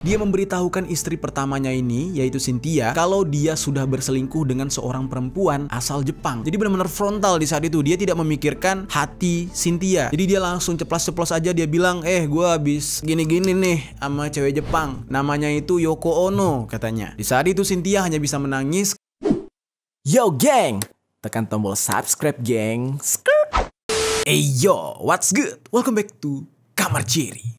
dia memberitahukan istri pertamanya ini, yaitu Cynthia, kalau dia sudah berselingkuh dengan seorang perempuan asal Jepang. Jadi benar-benar frontal di saat itu. Dia tidak memikirkan hati Cynthia. Jadi dia langsung ceplas-ceplos aja, dia bilang, gue habis gini-gini nih sama cewek Jepang. Namanya itu Yoko Ono, katanya. Di saat itu Cynthia hanya bisa menangis. Yo geng, tekan tombol subscribe geng. Hey yo, what's good? Welcome back to Kamar Cherry.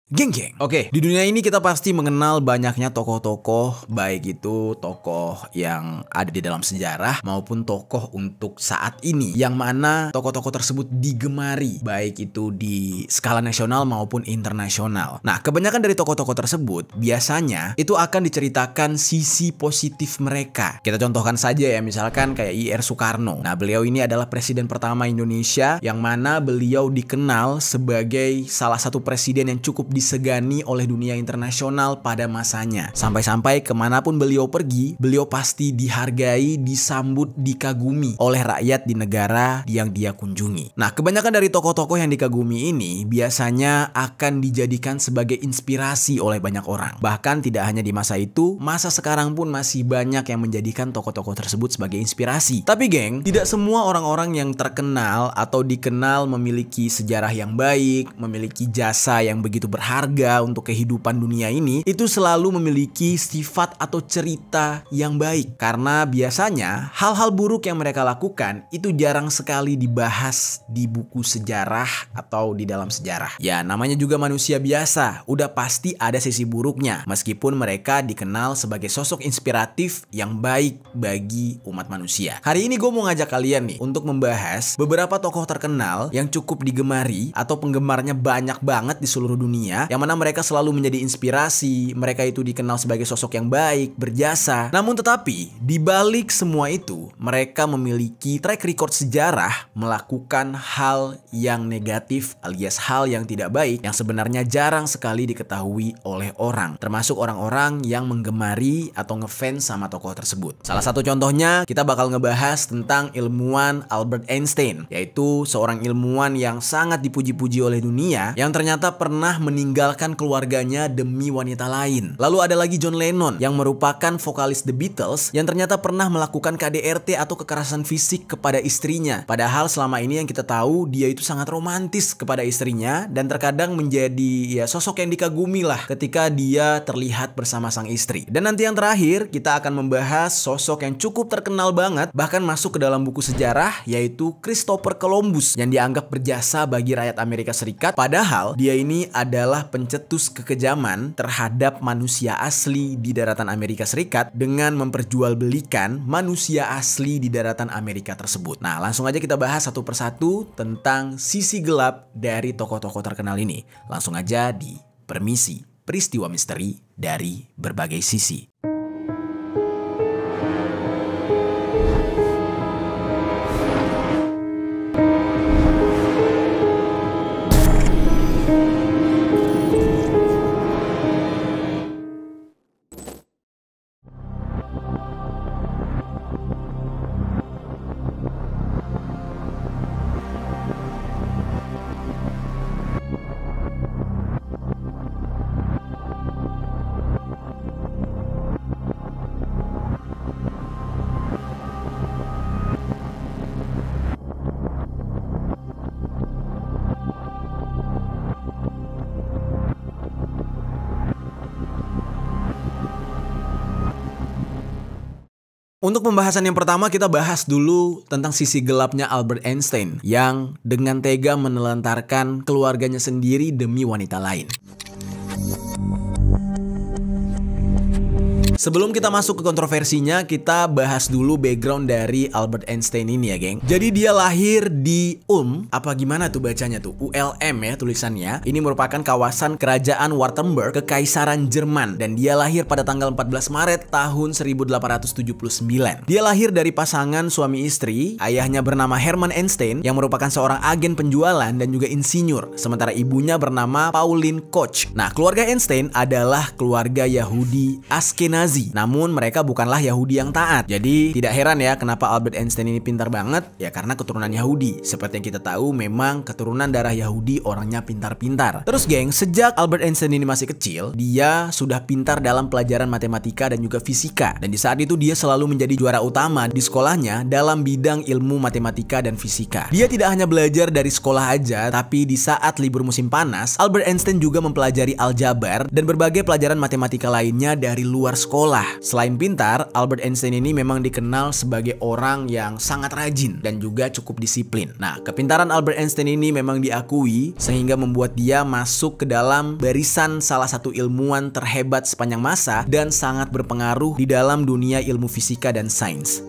Geng-geng. Oke, di dunia ini kita pasti mengenal banyaknya tokoh-tokoh, baik itu tokoh yang ada di dalam sejarah maupun tokoh untuk saat ini, yang mana tokoh-tokoh tersebut digemari, baik itu di skala nasional maupun internasional. Nah, kebanyakan dari tokoh-tokoh tersebut biasanya itu akan diceritakan sisi positif mereka. Kita contohkan saja ya, misalkan kayak I.R. Soekarno. Nah, beliau ini adalah presiden pertama Indonesia, yang mana beliau dikenal sebagai salah satu presiden yang cukup disegani oleh dunia internasional pada masanya. Sampai-sampai kemanapun beliau pergi, beliau pasti dihargai, disambut, dikagumi oleh rakyat di negara yang dia kunjungi. Nah, kebanyakan dari tokoh-tokoh yang dikagumi ini biasanya akan dijadikan sebagai inspirasi oleh banyak orang. Bahkan tidak hanya di masa itu, masa sekarang pun masih banyak yang menjadikan tokoh-tokoh tersebut sebagai inspirasi. Tapi geng, tidak semua orang-orang yang terkenal atau dikenal memiliki sejarah yang baik, memiliki jasa yang begitu berharga untuk kehidupan dunia ini, itu selalu memiliki sifat atau cerita yang baik. Karena biasanya hal-hal buruk yang mereka lakukan itu jarang sekali dibahas di buku sejarah atau di dalam sejarah. Ya, namanya juga manusia biasa, udah pasti ada sisi buruknya, meskipun mereka dikenal sebagai sosok inspiratif yang baik bagi umat manusia. Hari ini gue mau ngajak kalian nih untuk membahas beberapa tokoh terkenal yang cukup digemari atau penggemarnya banyak banget di seluruh dunia, yang mana mereka selalu menjadi inspirasi. Mereka itu dikenal sebagai sosok yang baik, berjasa. Namun tetapi, di balik semua itu, mereka memiliki track record sejarah melakukan hal yang negatif alias hal yang tidak baik, yang sebenarnya jarang sekali diketahui oleh orang, termasuk orang-orang yang menggemari atau ngefans sama tokoh tersebut. Salah satu contohnya, kita bakal ngebahas tentang ilmuwan Albert Einstein, yaitu seorang ilmuwan yang sangat dipuji-puji oleh dunia, yang ternyata pernah meninggalkan keluarganya demi wanita lain. Lalu ada lagi John Lennon, yang merupakan vokalis The Beatles, yang ternyata pernah melakukan KDRT atau kekerasan fisik kepada istrinya. Padahal selama ini yang kita tahu, dia itu sangat romantis kepada istrinya, dan terkadang menjadi sosok yang dikagumi lah ketika dia terlihat bersama sang istri. Dan nanti yang terakhir, kita akan membahas sosok yang cukup terkenal banget, bahkan masuk ke dalam buku sejarah, yaitu Christopher Columbus, yang dianggap berjasa bagi rakyat Amerika Serikat. Padahal dia ini adalah pencetus kekejaman terhadap manusia asli di daratan Amerika Serikat dengan memperjualbelikan manusia asli di daratan Amerika tersebut. Nah, langsung aja kita bahas satu persatu tentang sisi gelap dari tokoh-tokoh terkenal ini. Langsung aja di Permisi, peristiwa misteri dari berbagai sisi. Untuk pembahasan yang pertama, kita bahas dulu tentang sisi gelapnya Albert Einstein yang dengan tega menelantarkan keluarganya sendiri demi wanita lain. Sebelum kita masuk ke kontroversinya, kita bahas dulu background dari Albert Einstein ini ya, geng. Jadi dia lahir di apa gimana tuh bacanya tuh? ULM ya tulisannya. Ini merupakan kawasan kerajaan Wartburg, Kekaisaran Jerman. Dan dia lahir pada tanggal 14 Maret tahun 1879. Dia lahir dari pasangan suami istri. Ayahnya bernama Hermann Einstein, yang merupakan seorang agen penjualan dan juga insinyur. Sementara ibunya bernama Pauline Koch. Nah, keluarga Einstein adalah keluarga Yahudi Ashkenazi Nazi. Namun mereka bukanlah Yahudi yang taat. Jadi tidak heran ya kenapa Albert Einstein ini pintar banget, ya karena keturunan Yahudi. Seperti yang kita tahu, memang keturunan darah Yahudi orangnya pintar-pintar. Terus geng, sejak Albert Einstein ini masih kecil, dia sudah pintar dalam pelajaran matematika dan juga fisika. Dan di saat itu dia selalu menjadi juara utama di sekolahnya dalam bidang ilmu matematika dan fisika. Dia tidak hanya belajar dari sekolah aja, tapi di saat libur musim panas, Albert Einstein juga mempelajari aljabar dan berbagai pelajaran matematika lainnya dari luar sekolah. Selain pintar, Albert Einstein ini memang dikenal sebagai orang yang sangat rajin dan juga cukup disiplin. Nah, kepintaran Albert Einstein ini memang diakui sehingga membuat dia masuk ke dalam barisan salah satu ilmuwan terhebat sepanjang masa dan sangat berpengaruh di dalam dunia ilmu fisika dan sains.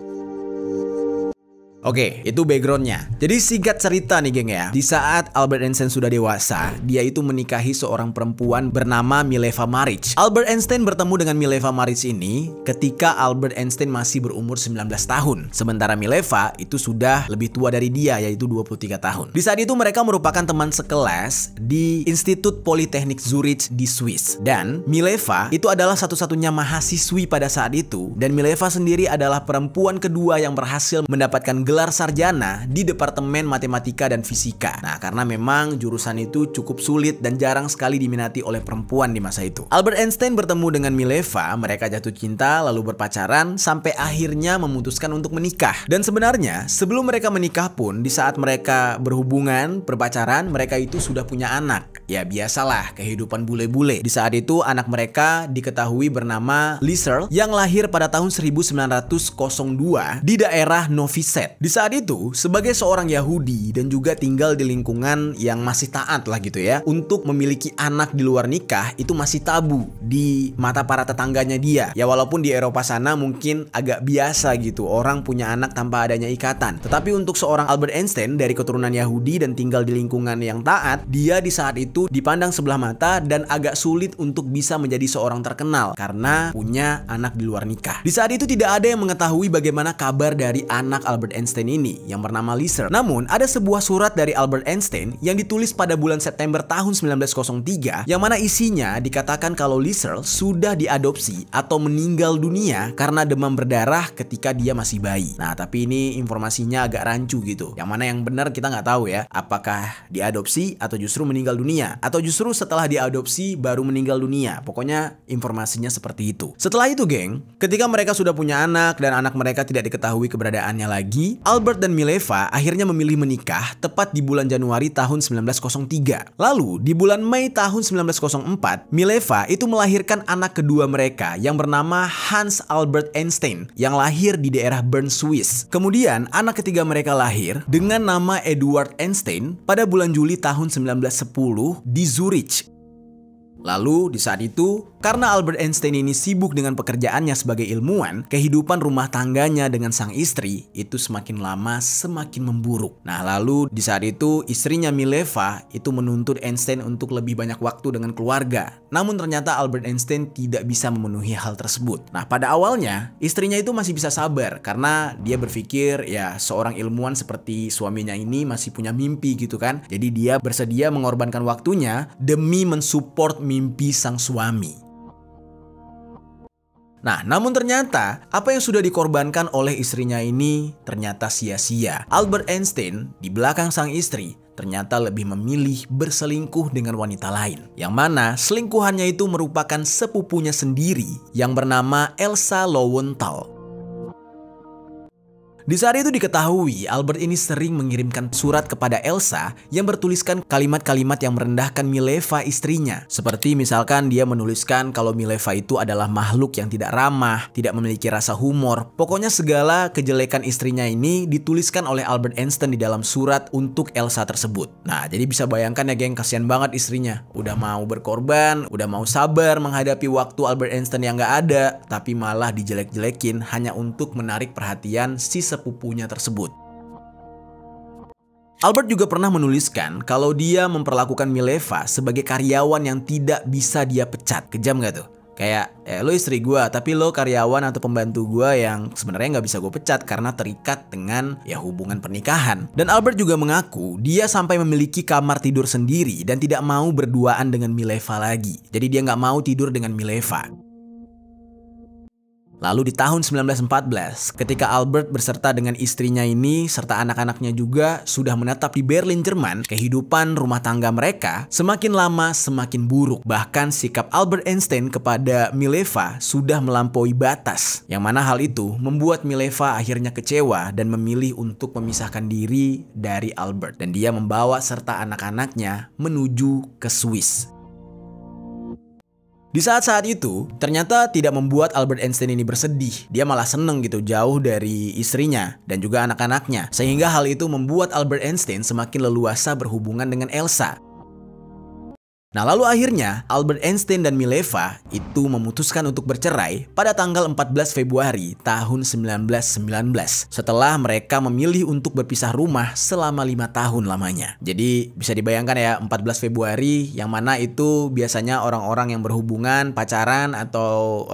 Oke, itu backgroundnya. Jadi singkat cerita nih geng ya, di saat Albert Einstein sudah dewasa, dia itu menikahi seorang perempuan bernama Mileva Maric. Albert Einstein bertemu dengan Mileva Maric ini ketika Albert Einstein masih berumur 19 tahun. Sementara Mileva itu sudah lebih tua dari dia, yaitu 23 tahun. Di saat itu mereka merupakan teman sekelas di Institut Politeknik Zurich di Swiss. Dan Mileva itu adalah satu-satunya mahasiswi pada saat itu. Dan Mileva sendiri adalah perempuan kedua yang berhasil mendapatkan gelar sarjana di Departemen Matematika dan Fisika. Nah, karena memang jurusan itu cukup sulit dan jarang sekali diminati oleh perempuan di masa itu. Albert Einstein bertemu dengan Mileva, mereka jatuh cinta lalu berpacaran sampai akhirnya memutuskan untuk menikah. Dan sebenarnya sebelum mereka menikah pun, di saat mereka berhubungan, berpacaran, mereka itu sudah punya anak. Ya biasalah kehidupan bule-bule. Di saat itu anak mereka diketahui bernama Liesl yang lahir pada tahun 1902 di daerah Novi Sad. Di saat itu, sebagai seorang Yahudi dan juga tinggal di lingkungan yang masih taat lah gitu ya, untuk memiliki anak di luar nikah itu masih tabu di mata para tetangganya dia. Ya walaupun di Eropa sana mungkin agak biasa gitu, orang punya anak tanpa adanya ikatan. Tetapi untuk seorang Albert Einstein dari keturunan Yahudi dan tinggal di lingkungan yang taat, dia di saat itu dipandang sebelah mata dan agak sulit untuk bisa menjadi seorang terkenal karena punya anak di luar nikah. Di saat itu tidak ada yang mengetahui bagaimana kabar dari anak Albert Einstein ini yang bernama Liesl. Namun ada sebuah surat dari Albert Einstein yang ditulis pada bulan September tahun 1903 yang mana isinya dikatakan kalau Liesl sudah diadopsi atau meninggal dunia karena demam berdarah ketika dia masih bayi. Nah, tapi ini informasinya agak rancu gitu. Yang mana yang benar kita nggak tahu ya. Apakah diadopsi atau justru meninggal dunia, atau justru setelah diadopsi baru meninggal dunia. Pokoknya informasinya seperti itu. Setelah itu geng, ketika mereka sudah punya anak dan anak mereka tidak diketahui keberadaannya lagi, Albert dan Mileva akhirnya memilih menikah tepat di bulan Januari tahun 1903. Lalu di bulan Mei tahun 1904, Mileva itu melahirkan anak kedua mereka yang bernama Hans Albert Einstein yang lahir di daerah Bern, Swiss. Kemudian anak ketiga mereka lahir dengan nama Eduard Einstein pada bulan Juli tahun 1910 di Zurich. Lalu di saat itu, karena Albert Einstein ini sibuk dengan pekerjaannya sebagai ilmuwan, kehidupan rumah tangganya dengan sang istri itu semakin lama semakin memburuk. Nah lalu di saat itu istrinya Mileva itu menuntut Einstein untuk lebih banyak waktu dengan keluarga. Namun ternyata Albert Einstein tidak bisa memenuhi hal tersebut. Nah pada awalnya istrinya itu masih bisa sabar karena dia berpikir ya seorang ilmuwan seperti suaminya ini masih punya mimpi gitu kan. Jadi dia bersedia mengorbankan waktunya demi mensupport mimpi sang suami. Nah, namun ternyata apa yang sudah dikorbankan oleh istrinya ini ternyata sia-sia. Albert Einstein di belakang sang istri ternyata lebih memilih berselingkuh dengan wanita lain. Yang mana selingkuhannya itu merupakan sepupunya sendiri yang bernama Elsa Lowenthal. Di saat itu diketahui Albert ini sering mengirimkan surat kepada Elsa yang bertuliskan kalimat-kalimat yang merendahkan Mileva istrinya. Seperti misalkan dia menuliskan kalau Mileva itu adalah makhluk yang tidak ramah, tidak memiliki rasa humor. Pokoknya segala kejelekan istrinya ini dituliskan oleh Albert Einstein di dalam surat untuk Elsa tersebut. Nah jadi bisa bayangkan ya geng, kasihan banget istrinya. Udah mau berkorban, udah mau sabar menghadapi waktu Albert Einstein yang gak ada, tapi malah dijelek-jelekin hanya untuk menarik perhatian si sepupunya tersebut. Albert juga pernah menuliskan kalau dia memperlakukan Mileva sebagai karyawan yang tidak bisa dia pecat. Kejam gak tuh? Kayak, lo istri gue, tapi lo karyawan atau pembantu gue yang sebenarnya nggak bisa gue pecat karena terikat dengan ya hubungan pernikahan. Dan Albert juga mengaku dia sampai memiliki kamar tidur sendiri dan tidak mau berduaan dengan Mileva lagi. Jadi dia nggak mau tidur dengan Mileva. Lalu di tahun 1914, ketika Albert beserta dengan istrinya ini serta anak-anaknya juga sudah menetap di Berlin, Jerman, kehidupan rumah tangga mereka semakin lama semakin buruk. Bahkan sikap Albert Einstein kepada Mileva sudah melampaui batas, yang mana hal itu membuat Mileva akhirnya kecewa dan memilih untuk memisahkan diri dari Albert. Dan dia membawa serta anak-anaknya menuju ke Swiss. Di saat-saat itu, ternyata tidak membuat Albert Einstein ini bersedih. Dia malah seneng gitu jauh dari istrinya dan juga anak-anaknya. Sehingga hal itu membuat Albert Einstein semakin leluasa berhubungan dengan Elsa. Nah, lalu akhirnya Albert Einstein dan Mileva itu memutuskan untuk bercerai pada tanggal 14 Februari tahun 1919 setelah mereka memilih untuk berpisah rumah selama 5 tahun lamanya. Jadi bisa dibayangkan ya, 14 Februari yang mana itu biasanya orang-orang yang berhubungan, pacaran atau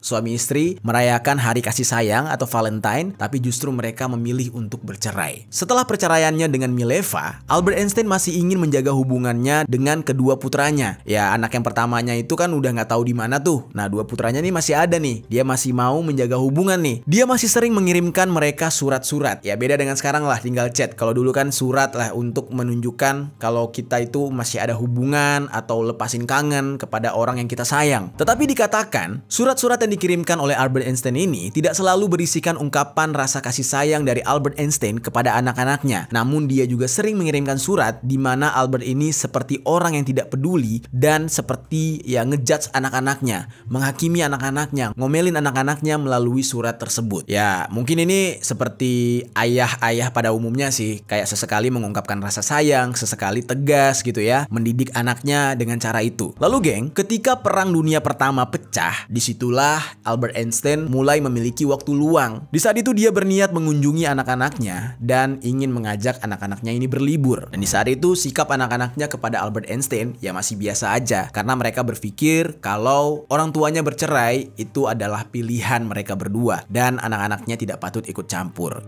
suami istri merayakan hari kasih sayang atau Valentine, tapi justru mereka memilih untuk bercerai. Setelah perceraiannya dengan Mileva, Albert Einstein masih ingin menjaga hubungannya dengan kedua putranya. Ya, anak yang pertamanya itu kan udah nggak tahu di mana tuh. Nah, dua putranya nih masih ada nih. Dia masih mau menjaga hubungan nih. Dia masih sering mengirimkan mereka surat-surat. Ya, beda dengan sekarang lah, tinggal chat. Kalau dulu kan surat lah untuk menunjukkan kalau kita itu masih ada hubungan atau lepasin kangen kepada orang yang kita sayang. Tetapi dikatakan, surat-surat yang dikirimkan oleh Albert Einstein ini tidak selalu berisikan ungkapan rasa kasih sayang dari Albert Einstein kepada anak-anaknya. Namun dia juga sering mengirimkan surat di mana Albert ini seperti orang yang tidak peduli dan seperti ya ngejudge anak-anaknya, menghakimi anak-anaknya, ngomelin anak-anaknya melalui surat tersebut. Ya, mungkin ini seperti ayah-ayah pada umumnya sih, kayak sesekali mengungkapkan rasa sayang, sesekali tegas gitu ya, mendidik anaknya dengan cara itu. Lalu geng, ketika Perang Dunia Pertama pecah, disitulah Albert Einstein mulai memiliki waktu luang. Di saat itu dia berniat mengunjungi anak-anaknya dan ingin mengajak anak-anaknya ini berlibur. Dan di saat itu sikap anak-anaknya kepada Albert Einstein ya masih biasa aja, karena mereka berpikir kalau orang tuanya bercerai itu adalah pilihan mereka berdua dan anak-anaknya tidak patut ikut campur.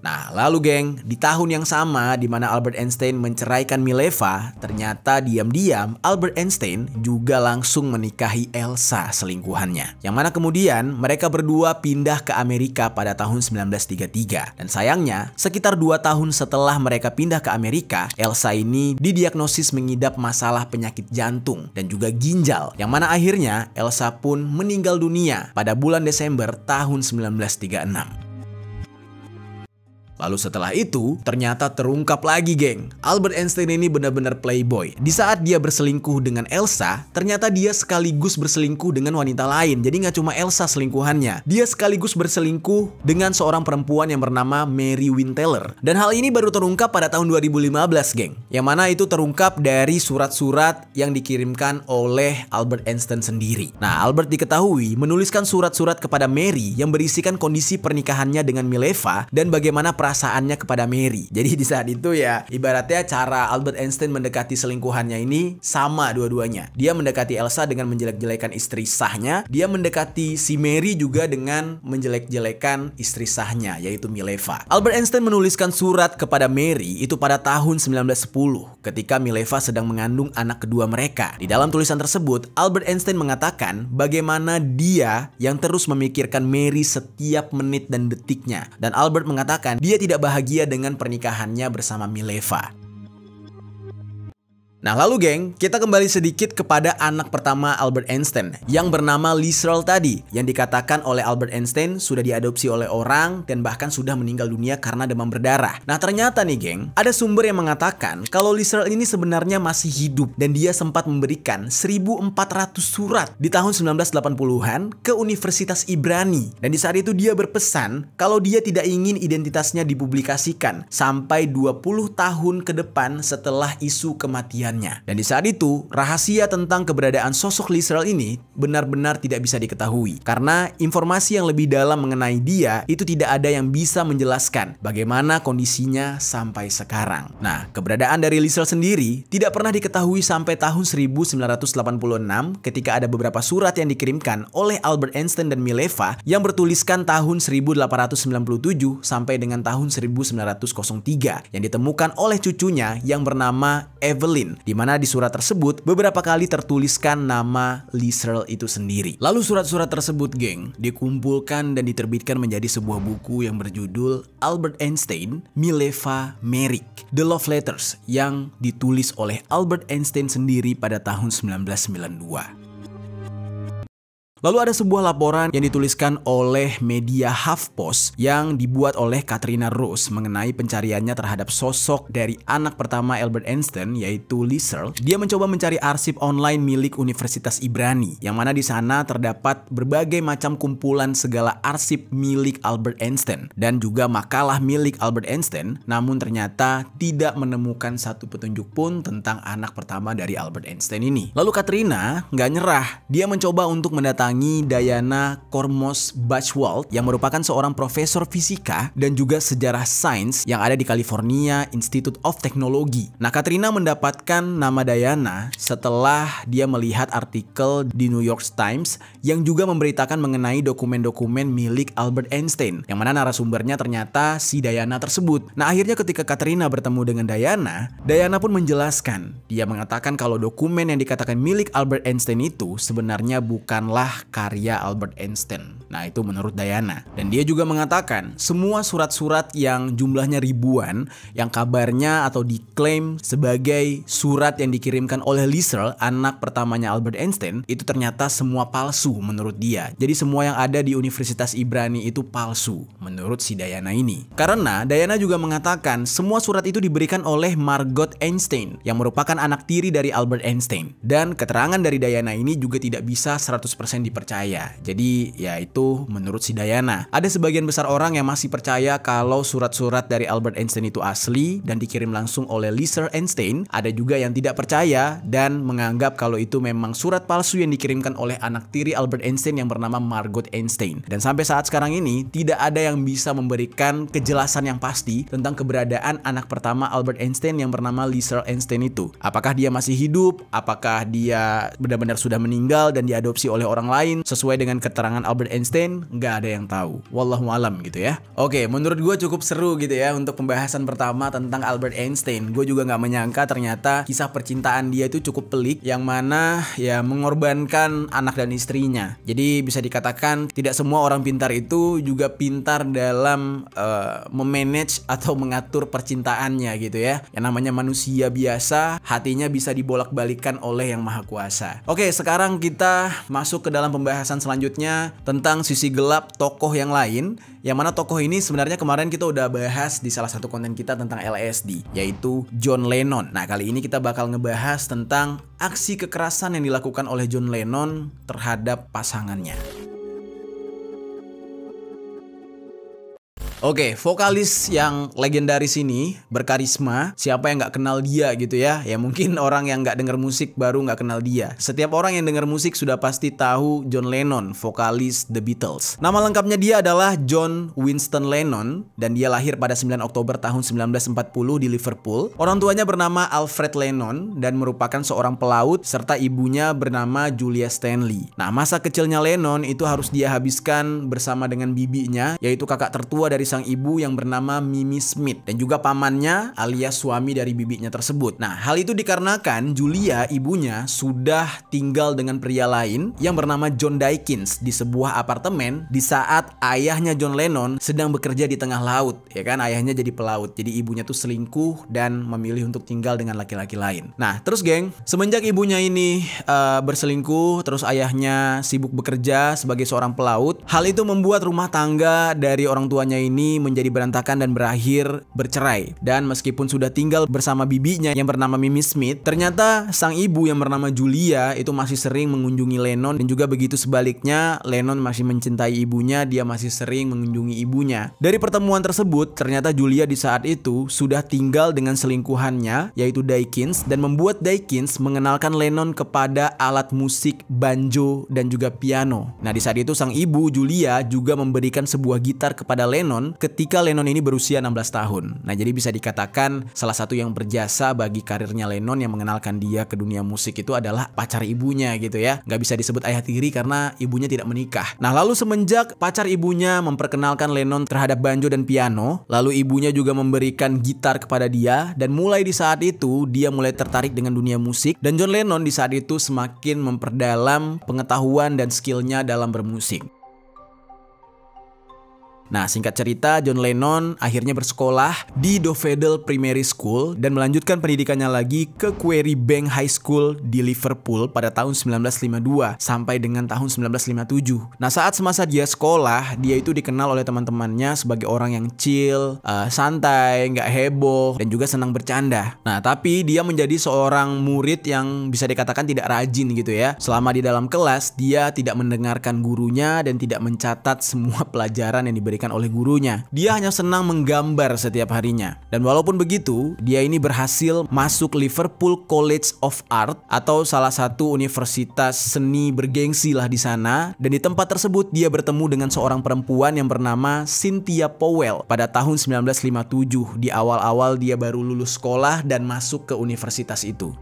Nah, lalu geng, di tahun yang sama di mana Albert Einstein menceraikan Mileva, ternyata diam-diam Albert Einstein juga langsung menikahi Elsa selingkuhannya. Yang mana kemudian mereka berdua pindah ke Amerika pada tahun 1933. Dan sayangnya, sekitar 2 tahun setelah mereka pindah ke Amerika, Elsa ini didiagnosis mengidap masalah penyakit jantung dan juga ginjal. Yang mana akhirnya Elsa pun meninggal dunia pada bulan Desember tahun 1936. Lalu setelah itu, ternyata terungkap lagi geng. Albert Einstein ini benar-benar playboy. Di saat dia berselingkuh dengan Elsa, ternyata dia sekaligus berselingkuh dengan wanita lain. Jadi nggak cuma Elsa selingkuhannya. Dia sekaligus berselingkuh dengan seorang perempuan yang bernama Mary Winteler. Dan hal ini baru terungkap pada tahun 2015 geng. Yang mana itu terungkap dari surat-surat yang dikirimkan oleh Albert Einstein sendiri. Nah, Albert diketahui menuliskan surat-surat kepada Mary yang berisikan kondisi pernikahannya dengan Mileva dan bagaimana perasaannya kepada Mary. Jadi di saat itu ya, ibaratnya cara Albert Einstein mendekati selingkuhannya ini sama dua-duanya. Dia mendekati Elsa dengan menjelek-jelekan istri sahnya, dia mendekati si Mary juga dengan menjelek-jelekan istri sahnya, yaitu Mileva. Albert Einstein menuliskan surat kepada Mary itu pada tahun 1910 ketika Mileva sedang mengandung anak kedua mereka. Di dalam tulisan tersebut, Albert Einstein mengatakan bagaimana dia yang terus memikirkan Mary setiap menit dan detiknya. Dan Albert mengatakan dia tidak bahagia dengan pernikahannya bersama Mileva. Nah lalu geng, kita kembali sedikit kepada anak pertama Albert Einstein yang bernama Lee Searle tadi, yang dikatakan oleh Albert Einstein sudah diadopsi oleh orang dan bahkan sudah meninggal dunia karena demam berdarah. Nah ternyata nih geng, ada sumber yang mengatakan kalau Lee Searle ini sebenarnya masih hidup dan dia sempat memberikan 1.400 surat di tahun 1980-an ke Universitas Ibrani. Dan di saat itu dia berpesan kalau dia tidak ingin identitasnya dipublikasikan sampai 20 tahun ke depan setelah isu kematian. Dan di saat itu, rahasia tentang keberadaan sosok Lee Searle ini benar-benar tidak bisa diketahui. Karena informasi yang lebih dalam mengenai dia itu tidak ada yang bisa menjelaskan bagaimana kondisinya sampai sekarang. Nah, keberadaan dari Lee Searle sendiri tidak pernah diketahui sampai tahun 1986 ketika ada beberapa surat yang dikirimkan oleh Albert Einstein dan Mileva yang bertuliskan tahun 1897 sampai dengan tahun 1903 yang ditemukan oleh cucunya yang bernama Evelyn di mana di surat tersebut beberapa kali tertuliskan nama Lee Searle itu sendiri. Lalu surat-surat tersebut, geng, dikumpulkan dan diterbitkan menjadi sebuah buku yang berjudul Albert Einstein, Mileva Merrick, The Love Letters, yang ditulis oleh Albert Einstein sendiri pada tahun 1992. Lalu ada sebuah laporan yang dituliskan oleh media HuffPost yang dibuat oleh Katrina Rose mengenai pencariannya terhadap sosok dari anak pertama Albert Einstein, yaitu Lee Searle. Dia mencoba mencari arsip online milik Universitas Ibrani, yang mana di sana terdapat berbagai macam kumpulan segala arsip milik Albert Einstein dan juga makalah milik Albert Einstein, namun ternyata tidak menemukan satu petunjuk pun tentang anak pertama dari Albert Einstein ini. Lalu Katrina nggak nyerah, dia mencoba untuk mendatangi Diana Kormos-Bachwald yang merupakan seorang profesor fisika dan juga sejarah sains yang ada di California Institute of Technology. Nah, Katrina mendapatkan nama Diana setelah dia melihat artikel di New York Times yang juga memberitakan mengenai dokumen-dokumen milik Albert Einstein, yang mana narasumbernya ternyata si Diana tersebut. Nah, akhirnya ketika Katrina bertemu dengan Diana, Diana pun menjelaskan. Dia mengatakan kalau dokumen yang dikatakan milik Albert Einstein itu sebenarnya bukanlah karya Albert Einstein. Nah, itu menurut Diana. Dan dia juga mengatakan semua surat-surat yang jumlahnya ribuan yang kabarnya atau diklaim sebagai surat yang dikirimkan oleh Lee Searle, anak pertamanya Albert Einstein, itu ternyata semua palsu menurut dia. Jadi semua yang ada di Universitas Ibrani itu palsu menurut si Diana ini. Karena Diana juga mengatakan semua surat itu diberikan oleh Margot Einstein yang merupakan anak tiri dari Albert Einstein. Dan keterangan dari Diana ini juga tidak bisa 100% dipercaya. Jadi ya itu menurut si Diana. Ada sebagian besar orang yang masih percaya kalau surat-surat dari Albert Einstein itu asli dan dikirim langsung oleh Lee Searle Einstein. Ada juga yang tidak percaya dan menganggap kalau itu memang surat palsu yang dikirimkan oleh anak tiri Albert Einstein yang bernama Margot Einstein. Dan sampai saat sekarang ini tidak ada yang bisa memberikan kejelasan yang pasti tentang keberadaan anak pertama Albert Einstein yang bernama Lee Searle Einstein itu. Apakah dia masih hidup? Apakah dia benar-benar sudah meninggal dan diadopsi oleh orang lain sesuai dengan keterangan Albert Einstein? Nggak ada yang tahu. Wallahu alam gitu ya. Oke, menurut gue cukup seru gitu ya untuk pembahasan pertama tentang Albert Einstein. Gue juga nggak menyangka ternyata kisah percintaan dia itu cukup pelik, yang mana ya mengorbankan anak dan istrinya. Jadi bisa dikatakan tidak semua orang pintar itu juga pintar dalam memanage atau mengatur percintaannya gitu ya. Yang namanya manusia biasa, hatinya bisa dibolak-balikan oleh Yang Maha Kuasa. Oke, sekarang kita masuk ke dalam pembahasan selanjutnya tentang sisi gelap tokoh yang lain, yang mana tokoh ini sebenarnya kemarin kita udah bahas di salah satu konten kita tentang LSD, yaitu John Lennon. Nah, kali ini kita bakal ngebahas tentang aksi kekerasan yang dilakukan oleh John Lennon terhadap pasangannya. Oke, vokalis yang legendaris ini berkarisma. Siapa yang nggak kenal dia gitu ya? Ya mungkin orang yang nggak denger musik baru nggak kenal dia. Setiap orang yang denger musik sudah pasti tahu John Lennon, vokalis The Beatles. Nama lengkapnya dia adalah John Winston Lennon dan dia lahir pada 9 Oktober tahun 1940 di Liverpool. Orang tuanya bernama Alfred Lennon dan merupakan seorang pelaut serta ibunya bernama Julia Stanley. Nah, masa kecilnya Lennon itu harus dia habiskan bersama dengan bibinya, yaitu kakak tertua dari sang ibu yang bernama Mimi Smith dan juga pamannya alias suami dari bibinya tersebut. Nah, hal itu dikarenakan Julia, ibunya, sudah tinggal dengan pria lain yang bernama John Dykins di sebuah apartemen di saat ayahnya John Lennon sedang bekerja di tengah laut. Ya kan, ayahnya jadi pelaut. Jadi ibunya tuh selingkuh dan memilih untuk tinggal dengan laki-laki lain. Nah, terus geng, semenjak ibunya ini berselingkuh, terus ayahnya sibuk bekerja sebagai seorang pelaut, hal itu membuat rumah tangga dari orang tuanya ini menjadi berantakan dan berakhir bercerai. Dan meskipun sudah tinggal bersama bibinya yang bernama Mimi Smith, ternyata sang ibu yang bernama Julia itu masih sering mengunjungi Lennon, dan juga begitu sebaliknya, Lennon masih mencintai ibunya, dia masih sering mengunjungi ibunya. Dari pertemuan tersebut, ternyata Julia di saat itu sudah tinggal dengan selingkuhannya yaitu Dykins, dan membuat Dykins mengenalkan Lennon kepada alat musik banjo dan juga piano. Nah, di saat itu sang ibu Julia juga memberikan sebuah gitar kepada Lennon Lennon ketika Lennon ini berusia 16 tahun. Nah, jadi bisa dikatakan salah satu yang berjasa bagi karirnya Lennon yang mengenalkan dia ke dunia musik itu adalah pacar ibunya gitu ya. Nggak bisa disebut ayah tiri karena ibunya tidak menikah. Nah, lalu semenjak pacar ibunya memperkenalkan Lennon terhadap banjo dan piano, lalu ibunya juga memberikan gitar kepada dia, dan mulai di saat itu dia mulai tertarik dengan dunia musik, dan John Lennon di saat itu semakin memperdalam pengetahuan dan skillnya dalam bermusik. Nah, singkat cerita, John Lennon akhirnya bersekolah di Dovedale Primary School dan melanjutkan pendidikannya lagi ke Quarry Bank High School di Liverpool pada tahun 1952 sampai dengan tahun 1957. Nah, saat semasa dia sekolah, dia itu dikenal oleh teman-temannya sebagai orang yang chill, santai, nggak heboh, dan juga senang bercanda. Nah, tapi dia menjadi seorang murid yang bisa dikatakan tidak rajin gitu ya. Selama di dalam kelas, dia tidak mendengarkan gurunya dan tidak mencatat semua pelajaran yang diberikan oleh gurunya. Dia hanya senang menggambar setiap harinya. Dan walaupun begitu, dia ini berhasil masuk Liverpool College of Art atau salah satu universitas seni bergengsi lah di sana. Dan di tempat tersebut dia bertemu dengan seorang perempuan yang bernama Cynthia Powell pada tahun 1957. Di awal-awal dia baru lulus sekolah dan masuk ke universitas itu.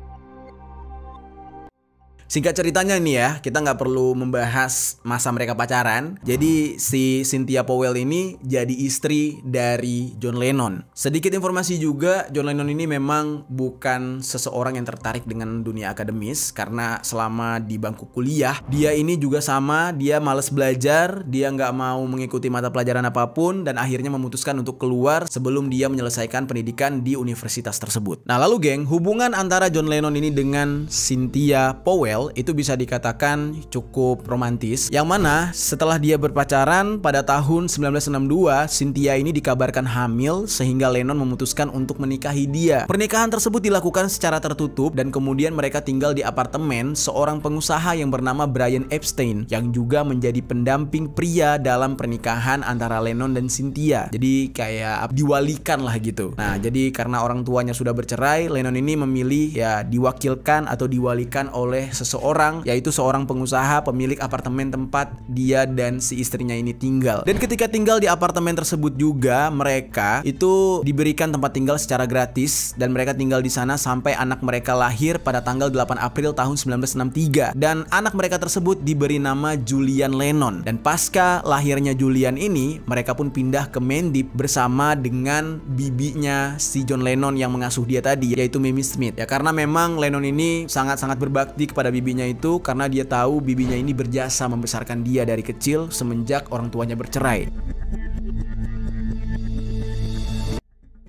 Singkat ceritanya nih ya, kita nggak perlu membahas masa mereka pacaran. Jadi si Cynthia Powell ini jadi istri dari John Lennon. Sedikit informasi juga, John Lennon ini memang bukan seseorang yang tertarik dengan dunia akademis. Karena selama di bangku kuliah, dia ini juga sama, dia males belajar, dia nggak mau mengikuti mata pelajaran apapun, dan akhirnya memutuskan untuk keluar sebelum dia menyelesaikan pendidikan di universitas tersebut. Nah lalu geng, hubungan antara John Lennon ini dengan Cynthia Powell itu bisa dikatakan cukup romantis, yang mana setelah dia berpacaran pada tahun 1962, Cynthia ini dikabarkan hamil sehingga Lennon memutuskan untuk menikahi dia. Pernikahan tersebut dilakukan secara tertutup dan kemudian mereka tinggal di apartemen seorang pengusaha yang bernama Brian Epstein yang juga menjadi pendamping pria dalam pernikahan antara Lennon dan Cynthia. Jadi kayak diwalikan lah gitu. Nah, jadi karena orang tuanya sudah bercerai, Lennon ini memilih ya diwakilkan atau diwalikan oleh seseorang, yaitu seorang pengusaha pemilik apartemen tempat dia dan si istrinya ini tinggal. Dan ketika tinggal di apartemen tersebut juga, mereka itu diberikan tempat tinggal secara gratis dan mereka tinggal di sana sampai anak mereka lahir pada tanggal 8 April tahun 1963. Dan anak mereka tersebut diberi nama Julian Lennon. Dan pasca lahirnya Julian ini, mereka pun pindah ke Mendip bersama dengan bibinya si John Lennon yang mengasuh dia tadi, yaitu Mamie Smith. Ya karena memang Lennon ini sangat-sangat berbakti kepada bibinya itu karena dia tahu bibinya ini berjasa membesarkan dia dari kecil semenjak orang tuanya bercerai.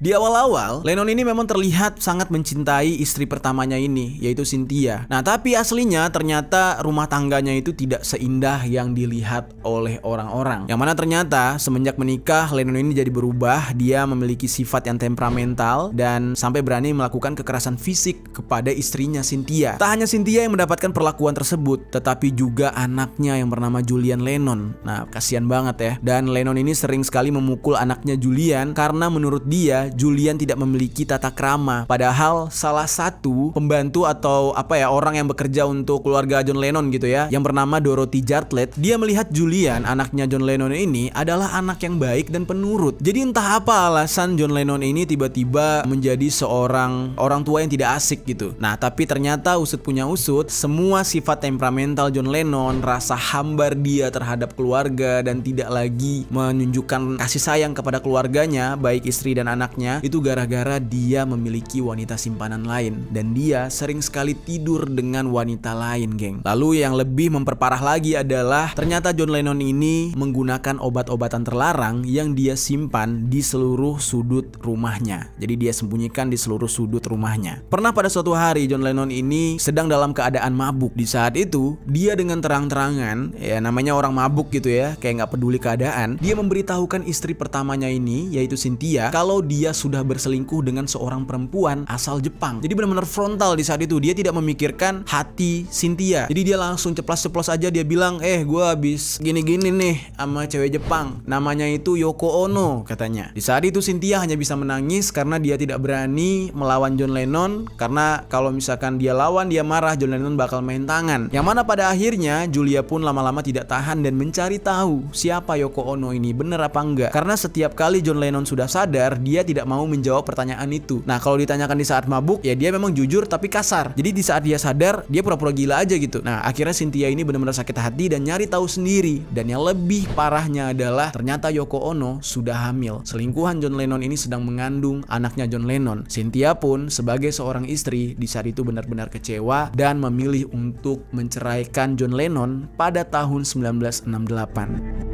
Di awal-awal, Lennon ini memang terlihat sangat mencintai istri pertamanya ini, yaitu Cynthia. Nah, tapi aslinya ternyata rumah tangganya itu tidak seindah yang dilihat oleh orang-orang. Yang mana ternyata semenjak menikah, Lennon ini jadi berubah. Dia memiliki sifat yang temperamental dan sampai berani melakukan kekerasan fisik kepada istrinya Cynthia. Tak hanya Cynthia yang mendapatkan perlakuan tersebut, tetapi juga anaknya yang bernama Julian Lennon. Nah, kasihan banget ya. Dan Lennon ini sering sekali memukul anaknya Julian karena menurut dia Julian tidak memiliki tata krama. Padahal salah satu pembantu atau orang yang bekerja untuk keluarga John Lennon gitu ya, yang bernama Dorothy Jartlett, dia melihat Julian, anaknya John Lennon ini adalah anak yang baik dan penurut. Jadi entah apa alasan John Lennon ini tiba-tiba menjadi seorang orang tua yang tidak asik gitu. Nah, tapi ternyata usut punya usut, semua sifat temperamental John Lennon, rasa hambar dia terhadap keluarga dan tidak lagi menunjukkan kasih sayang kepada keluarganya, baik istri dan anaknya, itu gara-gara dia memiliki wanita simpanan lain dan dia sering sekali tidur dengan wanita lain, geng. Lalu yang lebih memperparah lagi adalah ternyata John Lennon ini menggunakan obat-obatan terlarang yang dia simpan di seluruh sudut rumahnya. Jadi dia sembunyikan di seluruh sudut rumahnya. Pernah pada suatu hari John Lennon ini sedang dalam keadaan mabuk. Di saat itu dia dengan terang-terangan, ya namanya orang mabuk gitu ya, kayak nggak peduli keadaan, dia memberitahukan istri pertamanya ini, yaitu Cynthia, kalau dia dia sudah berselingkuh dengan seorang perempuan asal Jepang. Jadi benar-benar frontal di saat itu. Dia tidak memikirkan hati Cynthia. Jadi dia langsung ceplas-ceplos aja, dia bilang, gue habis gini-gini nih sama cewek Jepang, namanya itu Yoko Ono katanya. Di saat itu Cynthia hanya bisa menangis karena dia tidak berani melawan John Lennon, karena kalau misalkan dia lawan, dia marah, John Lennon bakal main tangan. Yang mana pada akhirnya Julia pun lama-lama tidak tahan dan mencari tahu siapa Yoko Ono ini, bener apa enggak. Karena setiap kali John Lennon sudah sadar, dia tidak mau menjawab pertanyaan itu. Nah, kalau ditanyakan di saat mabuk, ya dia memang jujur tapi kasar. Jadi di saat dia sadar, dia pura-pura gila aja gitu. Nah, akhirnya Cynthia ini benar-benar sakit hati dan nyari tahu sendiri. Dan yang lebih parahnya adalah ternyata Yoko Ono sudah hamil. Selingkuhan John Lennon ini sedang mengandung anaknya John Lennon. Cynthia pun sebagai seorang istri di saat itu benar-benar kecewa dan memilih untuk menceraikan John Lennon pada tahun 1968.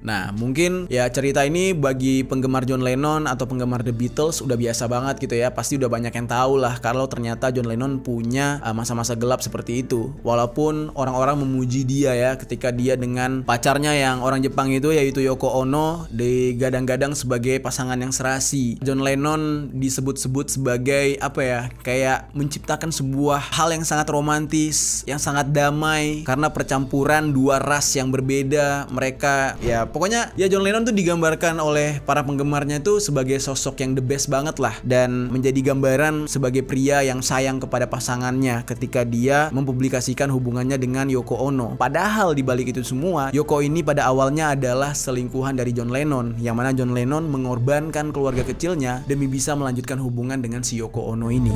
Nah, mungkin ya cerita ini bagi penggemar John Lennon atau penggemar The Beatles udah biasa banget gitu ya. Pasti udah banyak yang tahu lah kalau ternyata John Lennon punya masa-masa gelap seperti itu. Walaupun orang-orang memuji dia ya ketika dia dengan pacarnya yang orang Jepang itu, yaitu Yoko Ono, digadang-gadang sebagai pasangan yang serasi. John Lennon disebut-sebut sebagai apa ya, kayak menciptakan sebuah hal yang sangat romantis, yang sangat damai karena percampuran dua ras yang berbeda. Mereka ya pokoknya ya John Lennon tuh digambarkan oleh para penggemarnya itu sebagai sosok yang the best banget lah, dan menjadi gambaran sebagai pria yang sayang kepada pasangannya ketika dia mempublikasikan hubungannya dengan Yoko Ono. Padahal di balik itu semua, Yoko ini pada awalnya adalah selingkuhan dari John Lennon, yang mana John Lennon mengorbankan keluarga kecilnya demi bisa melanjutkan hubungan dengan si Yoko Ono ini.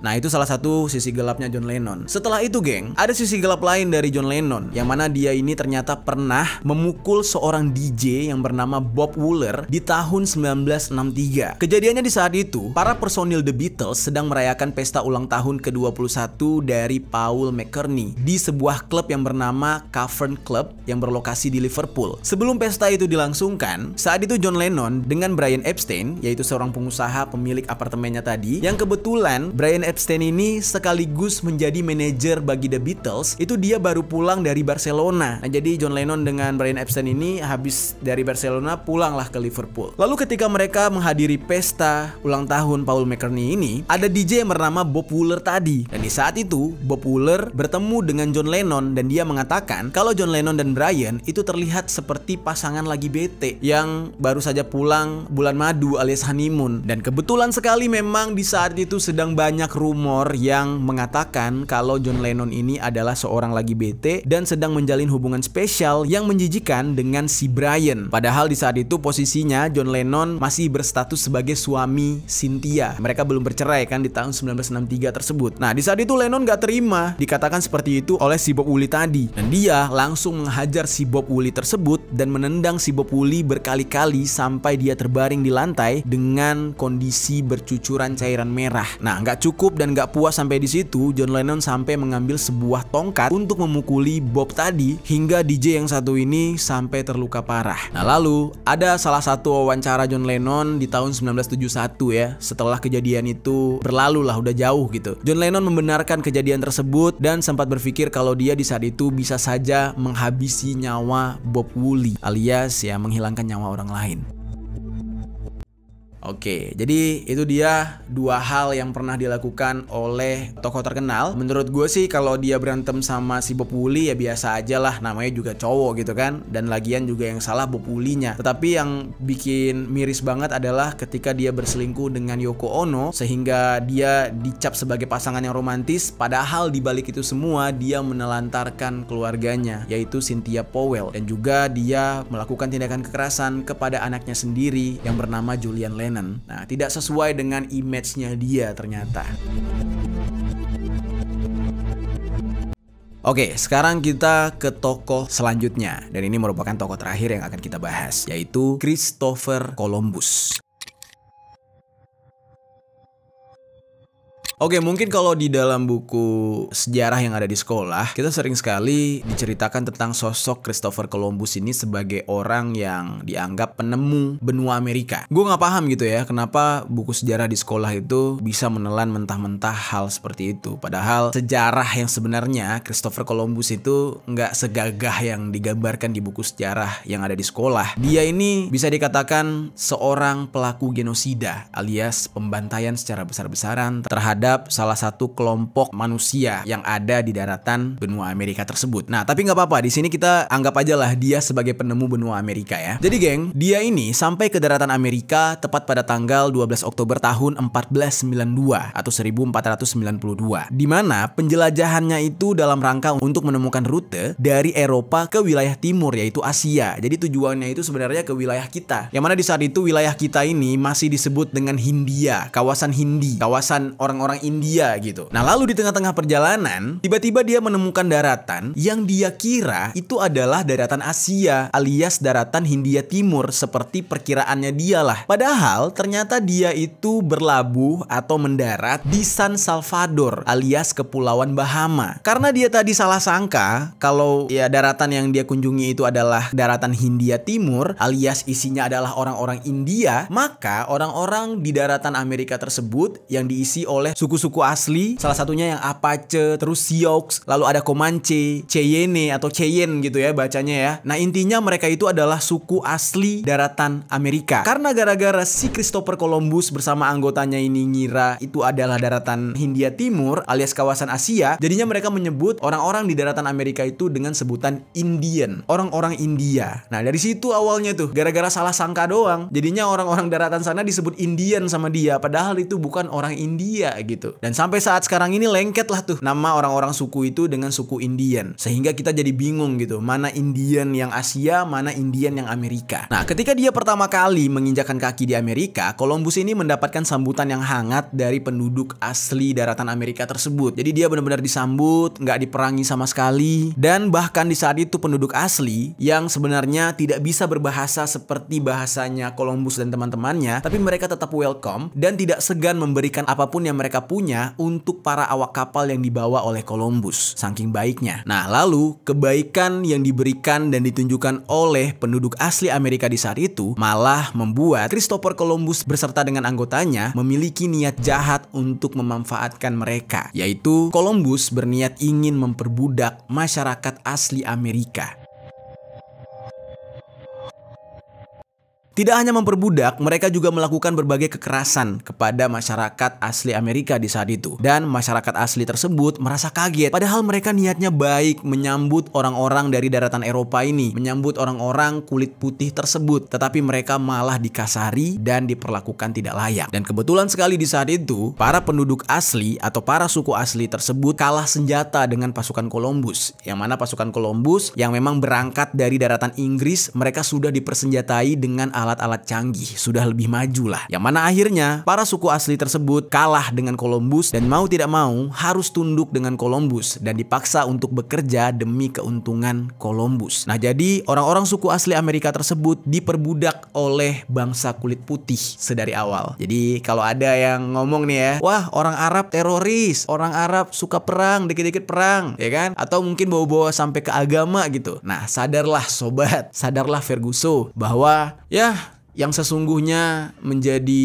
Nah, itu salah satu sisi gelapnya John Lennon. Setelah itu, geng, ada sisi gelap lain dari John Lennon, yang mana dia ini ternyata pernah memukul seorang DJ yang bernama Bob Wooler di tahun 1963. Kejadiannya di saat itu, para personil The Beatles sedang merayakan pesta ulang tahun ke-21 dari Paul McCartney di sebuah klub yang bernama Cavern Club yang berlokasi di Liverpool. Sebelum pesta itu dilangsungkan, saat itu John Lennon dengan Brian Epstein, yaitu seorang pengusaha pemilik apartemennya tadi, yang kebetulan Brian Epstein ini sekaligus menjadi manajer bagi The Beatles, itu dia baru pulang dari Barcelona. Nah, jadi John Lennon dengan Brian Epstein ini habis dari Barcelona pulanglah ke Liverpool. Lalu ketika mereka menghadiri pesta ulang tahun Paul McCartney ini, ada DJ yang bernama Bob Wooler tadi. Dan di saat itu Bob Wooler bertemu dengan John Lennon dan dia mengatakan kalau John Lennon dan Brian itu terlihat seperti pasangan lagi bete yang baru saja pulang bulan madu alias honeymoon. Dan kebetulan sekali memang di saat itu sedang banyak rumor yang mengatakan kalau John Lennon ini adalah seorang lagi bete dan sedang menjalin hubungan spesial yang menjijikan dengan si Brian. Padahal di saat itu posisinya John Lennon masih berstatus sebagai suami Cynthia. Mereka belum bercerai kan di tahun 1963 tersebut. Nah, di saat itu Lennon gak terima dikatakan seperti itu oleh si Bob Woolley tadi. Dan dia langsung menghajar si Bob Woolley tersebut dan menendang si Bob Woolley berkali-kali sampai dia terbaring di lantai dengan kondisi bercucuran cairan merah. Nah, gak cukup dan gak puas sampai di situ, John Lennon sampai mengambil sebuah tongkat untuk memukuli Bob tadi hingga DJ yang satu ini sampai terluka parah. Nah, lalu ada salah satu wawancara John Lennon di tahun 1971 ya. Setelah kejadian itu berlalu lah, udah jauh gitu. John Lennon membenarkan kejadian tersebut dan sempat berpikir kalau dia di saat itu bisa saja menghabisi nyawa Bob Woolley alias ya menghilangkan nyawa orang lain. Oke, jadi itu dia dua hal yang pernah dilakukan oleh tokoh terkenal. Menurut gue sih kalau dia berantem sama si Bob Woolley ya biasa aja lah, namanya juga cowok gitu kan. Dan lagian juga yang salah Bob Woolley-nya. Tetapi yang bikin miris banget adalah ketika dia berselingkuh dengan Yoko Ono sehingga dia dicap sebagai pasangan yang romantis. Padahal di balik itu semua dia menelantarkan keluarganya, yaitu Cynthia Powell. Dan juga dia melakukan tindakan kekerasan kepada anaknya sendiri yang bernama Julian Lennon. Nah, tidak sesuai dengan image-nya dia ternyata. Oke, sekarang kita ke tokoh selanjutnya. Dan ini merupakan tokoh terakhir yang akan kita bahas, yaitu Christopher Columbus. Oke, mungkin kalau di dalam buku sejarah yang ada di sekolah, kita sering sekali diceritakan tentang sosok Christopher Columbus ini sebagai orang yang dianggap penemu benua Amerika. Gue nggak paham gitu ya, kenapa buku sejarah di sekolah itu bisa menelan mentah-mentah hal seperti itu. Padahal sejarah yang sebenarnya Christopher Columbus itu nggak segagah yang digambarkan di buku sejarah yang ada di sekolah. Dia ini bisa dikatakan seorang pelaku genosida alias pembantaian secara besar-besaran terhadap salah satu kelompok manusia yang ada di daratan benua Amerika tersebut. Nah, tapi nggak apa-apa. Di sini kita anggap aja lah dia sebagai penemu benua Amerika ya. Jadi geng, dia ini sampai ke daratan Amerika tepat pada tanggal 12 Oktober tahun 1492 atau 1492. Di mana penjelajahannya itu dalam rangka untuk menemukan rute dari Eropa ke wilayah timur yaitu Asia. Jadi tujuannya itu sebenarnya ke wilayah kita. Yang mana di saat itu wilayah kita ini masih disebut dengan Hindia, kawasan Hindi, kawasan orang-orang India gitu. Nah, lalu di tengah-tengah perjalanan, tiba-tiba dia menemukan daratan yang dia kira itu adalah daratan Asia alias daratan Hindia Timur seperti perkiraannya dia lah. Padahal ternyata dia itu berlabuh atau mendarat di San Salvador alias Kepulauan Bahama. Karena dia tadi salah sangka kalau ya daratan yang dia kunjungi itu adalah daratan Hindia Timur alias isinya adalah orang-orang India, maka orang-orang di daratan Amerika tersebut yang diisi oleh suku-suku asli, salah satunya yang Apache, terus Sioux, lalu ada Comanche, Cheyenne atau Cheyenne gitu ya bacanya ya. Nah, intinya mereka itu adalah suku asli daratan Amerika. Karena gara-gara si Christopher Columbus bersama anggotanya ini ngira itu adalah daratan Hindia Timur alias kawasan Asia, jadinya mereka menyebut orang-orang di daratan Amerika itu dengan sebutan Indian, orang-orang India. Nah, dari situ awalnya tuh, gara-gara salah sangka doang, jadinya orang-orang daratan sana disebut Indian sama dia, padahal itu bukan orang India gitu. Dan sampai saat sekarang ini lengket lah tuh nama orang-orang suku itu dengan suku Indian. Sehingga kita jadi bingung gitu, mana Indian yang Asia, mana Indian yang Amerika. Nah, ketika dia pertama kali menginjakan kaki di Amerika, Columbus ini mendapatkan sambutan yang hangat dari penduduk asli daratan Amerika tersebut. Jadi dia benar-benar disambut, nggak diperangi sama sekali. Dan bahkan di saat itu penduduk asli yang sebenarnya tidak bisa berbahasa seperti bahasanya Columbus dan teman-temannya, tapi mereka tetap welcome dan tidak segan memberikan apapun yang mereka punya untuk para awak kapal yang dibawa oleh Columbus. Saking baiknya. Nah, lalu kebaikan yang diberikan dan ditunjukkan oleh penduduk asli Amerika di saat itu malah membuat Christopher Columbus beserta dengan anggotanya memiliki niat jahat untuk memanfaatkan mereka. Yaitu Columbus berniat ingin memperbudak masyarakat asli Amerika. Tidak hanya memperbudak, mereka juga melakukan berbagai kekerasan kepada masyarakat asli Amerika di saat itu. Dan masyarakat asli tersebut merasa kaget, padahal mereka niatnya baik menyambut orang-orang dari daratan Eropa ini, menyambut orang-orang kulit putih tersebut. Tetapi mereka malah dikasari dan diperlakukan tidak layak. Dan kebetulan sekali di saat itu, para penduduk asli atau para suku asli tersebut kalah senjata dengan pasukan Columbus. Yang mana pasukan Columbus yang memang berangkat dari daratan Inggris, mereka sudah dipersenjatai dengan alat-alat canggih, sudah lebih maju lah. Yang mana akhirnya para suku asli tersebut kalah dengan Columbus dan mau tidak mau harus tunduk dengan Columbus dan dipaksa untuk bekerja demi keuntungan Columbus. Nah, jadi orang-orang suku asli Amerika tersebut diperbudak oleh bangsa kulit putih sedari awal. Jadi kalau ada yang ngomong nih ya, wah orang Arab teroris, orang Arab suka perang, dikit-dikit perang, ya kan? Atau mungkin bawa-bawa sampai ke agama gitu. Nah, sadarlah sobat, sadarlah Ferguson bahwa ya yang sesungguhnya menjadi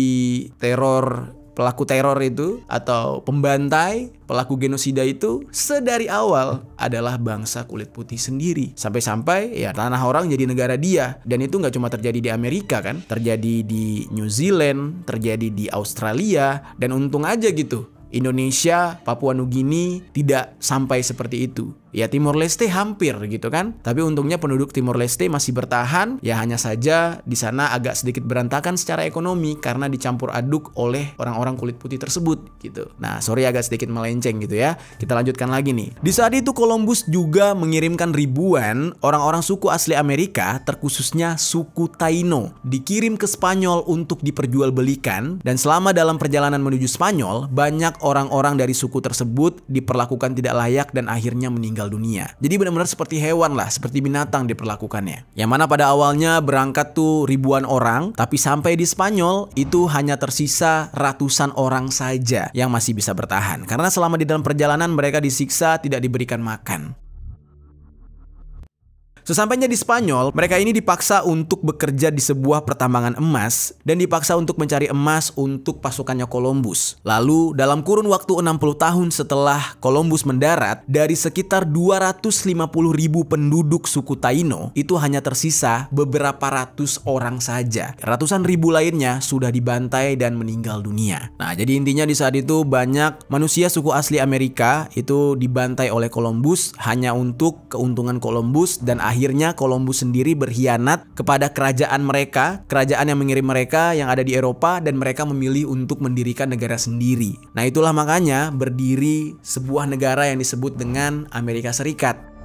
pelaku teror itu atau pembantai, pelaku genosida itu sedari awal adalah bangsa kulit putih sendiri. Sampai-sampai ya tanah orang jadi negara dia. Dan itu nggak cuma terjadi di Amerika kan, terjadi di New Zealand, terjadi di Australia, dan untung aja gitu Indonesia, Papua Nugini tidak sampai seperti itu. Ya Timor Leste hampir gitu kan. Tapi untungnya penduduk Timor Leste masih bertahan. Ya hanya saja di sana agak sedikit berantakan secara ekonomi karena dicampur aduk oleh orang-orang kulit putih tersebut gitu. Nah, sorry agak sedikit melenceng gitu ya. Kita lanjutkan lagi nih. Di saat itu Columbus juga mengirimkan ribuan orang-orang suku asli Amerika, terkhususnya suku Taino, dikirim ke Spanyol untuk diperjualbelikan. Dan selama dalam perjalanan menuju Spanyol, banyak orang-orang dari suku tersebut diperlakukan tidak layak dan akhirnya meninggal meninggal dunia. Jadi benar-benar seperti hewan lah, seperti binatang diperlakukannya. Yang mana pada awalnya berangkat tuh ribuan orang, tapi sampai di Spanyol itu hanya tersisa ratusan orang saja yang masih bisa bertahan. Karena selama di dalam perjalanan mereka disiksa, tidak diberikan makan. Sesampainya di Spanyol, mereka ini dipaksa untuk bekerja di sebuah pertambangan emas dan dipaksa untuk mencari emas untuk pasukannya Columbus. Lalu, dalam kurun waktu 60 tahun setelah Columbus mendarat, dari sekitar 250.000 penduduk suku Taino, itu hanya tersisa beberapa ratus orang saja. Ratusan ribu lainnya sudah dibantai dan meninggal dunia. Nah, jadi intinya di saat itu banyak manusia suku asli Amerika itu dibantai oleh Columbus hanya untuk keuntungan Columbus, dan akhirnya Columbus sendiri berkhianat kepada kerajaan mereka, kerajaan yang mengirim mereka yang ada di Eropa, dan mereka memilih untuk mendirikan negara sendiri. Nah, itulah makanya berdiri sebuah negara yang disebut dengan Amerika Serikat.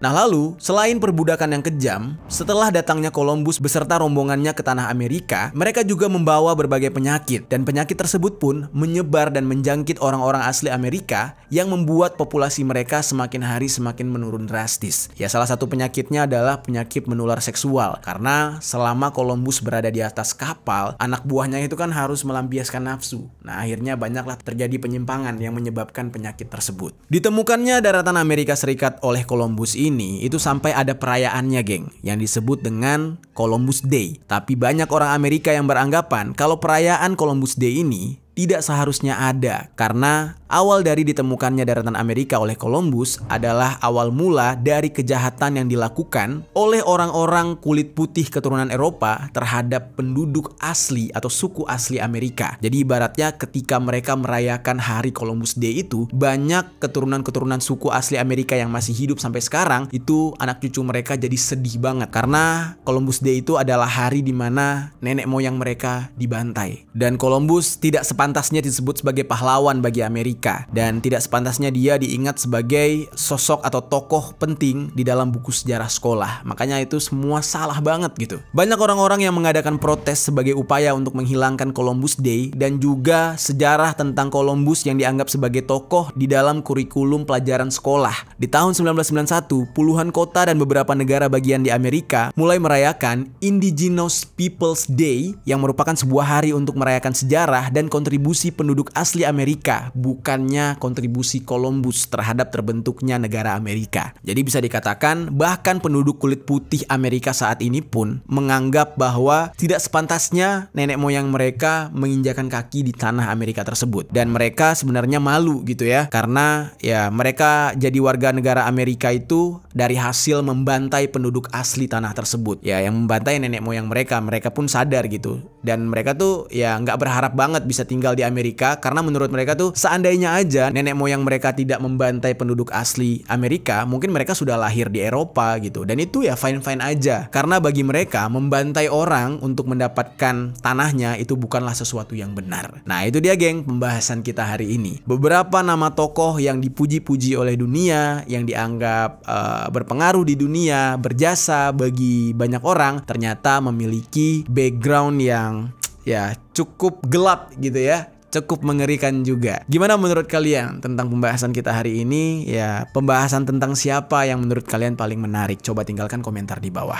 Nah lalu, selain perbudakan yang kejam, setelah datangnya Columbus beserta rombongannya ke tanah Amerika, mereka juga membawa berbagai penyakit. Dan penyakit tersebut pun menyebar dan menjangkit orang-orang asli Amerika yang membuat populasi mereka semakin hari semakin menurun drastis. Ya, salah satu penyakitnya adalah penyakit menular seksual. Karena selama Columbus berada di atas kapal, anak buahnya itu kan harus melampiaskan nafsu. Nah, akhirnya banyaklah terjadi penyimpangan yang menyebabkan penyakit tersebut. Ditemukannya daratan Amerika Serikat oleh Columbus ini itu sampai ada perayaannya, geng, yang disebut dengan Columbus Day. Tapi banyak orang Amerika yang beranggapan kalau perayaan Columbus Day ini tidak seharusnya ada, karena awal dari ditemukannya daratan Amerika oleh Columbus adalah awal mula dari kejahatan yang dilakukan oleh orang-orang kulit putih keturunan Eropa terhadap penduduk asli atau suku asli Amerika. Jadi ibaratnya ketika mereka merayakan hari Columbus Day itu, banyak keturunan-keturunan suku asli Amerika yang masih hidup sampai sekarang, itu anak cucu mereka jadi sedih banget karena Columbus Day itu adalah hari dimana nenek moyang mereka dibantai. Dan Columbus tidak sepantasnya disebut sebagai pahlawan bagi Amerika, dan tidak sepantasnya dia diingat sebagai sosok atau tokoh penting di dalam buku sejarah sekolah. Makanya itu semua salah banget gitu. Banyak orang-orang yang mengadakan protes sebagai upaya untuk menghilangkan Columbus Day dan juga sejarah tentang Columbus yang dianggap sebagai tokoh di dalam kurikulum pelajaran sekolah. Di tahun 1991, puluhan kota dan beberapa negara bagian di Amerika mulai merayakan Indigenous Peoples Day yang merupakan sebuah hari untuk merayakan sejarah dan kontribusi penduduk asli Amerika, bukannya kontribusi Columbus terhadap terbentuknya negara Amerika. Jadi bisa dikatakan bahkan penduduk kulit putih Amerika saat ini pun menganggap bahwa tidak sepantasnya nenek moyang mereka menginjakan kaki di tanah Amerika tersebut. Dan mereka sebenarnya malu gitu ya, karena ya mereka jadi warga negara Amerika itu dari hasil membantai penduduk asli tanah tersebut. Ya, yang membantai nenek moyang mereka, mereka pun sadar gitu. Dan mereka tuh ya nggak berharap banget bisa tinggal di Amerika, karena menurut mereka tuh seandainya aja nenek moyang mereka tidak membantai penduduk asli Amerika, mungkin mereka sudah lahir di Eropa gitu. Dan itu ya fine-fine aja, karena bagi mereka membantai orang untuk mendapatkan tanahnya itu bukanlah sesuatu yang benar. Nah itu dia geng pembahasan kita hari ini. Beberapa nama tokoh yang dipuji-puji oleh dunia, yang dianggap berpengaruh di dunia, berjasa bagi banyak orang, ternyata memiliki background yang ya cukup gelap gitu ya, cukup mengerikan juga. Gimana menurut kalian tentang pembahasan kita hari ini? Ya, pembahasan tentang siapa yang menurut kalian paling menarik? Coba tinggalkan komentar di bawah.